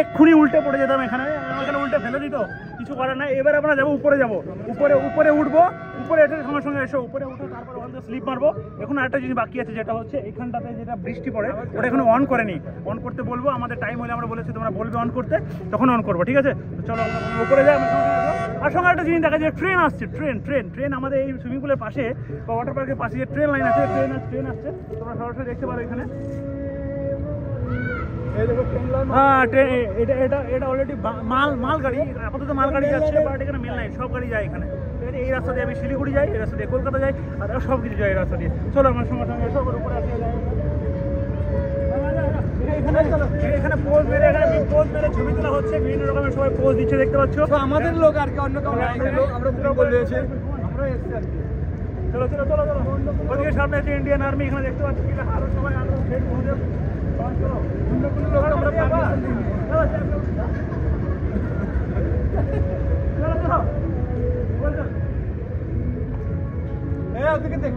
এক্ষুনি উল্টে পড়ে যেতাম এখানে উল্টে ফেলে দিত, কিছু করার নাই। এবার আমরা যাবো উপরে, উপরে উঠবো, উপরে এটার সঙ্গে সঙ্গে এসো, উপরে উঠে তারপর ওখান থেকে স্লিপ মারবো। এখন আরেকটা জিনিস বাকি আছে, যেটা হচ্ছে এখানটাতে যেটা বৃষ্টি পড়ে ওটা এখনো অন করেনি, অন করতে বলবো। আমাদের টাইম হলে আমরা বলেছি তোমরা বলবে অন করতে, তখন অন করবো, ঠিক আছে? তো চলো উপরে যাই। আর সঙ্গে একটা জিনিস দেখা যায়, ট্রেন আসছে, ট্রেন আমাদের এই সুইমিং পুলের পাশে বা ওয়াটার পার্কের পাশে যে ট্রেন লাইন আছে, ট্রেন আসছে, তোমরা সরাসরি দেখতে পারো এখানে। হ্যাঁ, এটা অলরেডি মাল গাড়ি, আপাতত মাল গাড়ি যাচ্ছে, বাট এখানে মেল নাই, সব গাড়ি যায় এখানে। এই রাস্তা দিয়ে আমি শিলিগুড়ি যাই, এই রাস্তা দিয়ে কলকাতা যাই, আর সব কিছু যাই এই রাস্তা দিয়ে। চলো আমার সঙ্গে সঙ্গে এসব উপরে আসে যায়। এখানে পোজ মেরে ছবি তোলা হচ্ছে, বিভিন্ন রকমের সবাই পোজ দিচ্ছে, দেখতে পাচ্ছ। আমাদের লোক আর কি, অন্য কারো আমরা বুকিং করে নিয়েছি, আমরা এসেছি আর কি। চলো ওদিকে সামনে আছে ইন্ডিয়ান আর্মি, এখানে দেখতে পাচ্ছি আরো সবাই আরো হেড পৌঁছে। অন্য কোনো লোক আমরা পারমিশন দিইনি। ওদিকে দেখ,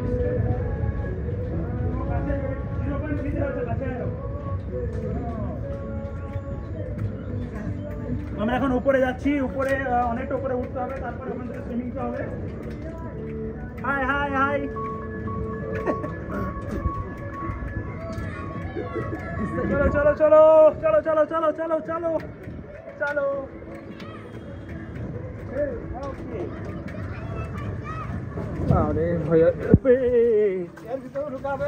আমরা এখন উপরে যাচ্ছি, উপরে অনেকটা উপরে উঠতে হবে, তারপরে ওখান থেকে সুইমিং হবে। হাই চলো আরে ভাইয়া এর ভিতরে ঢুকাবে,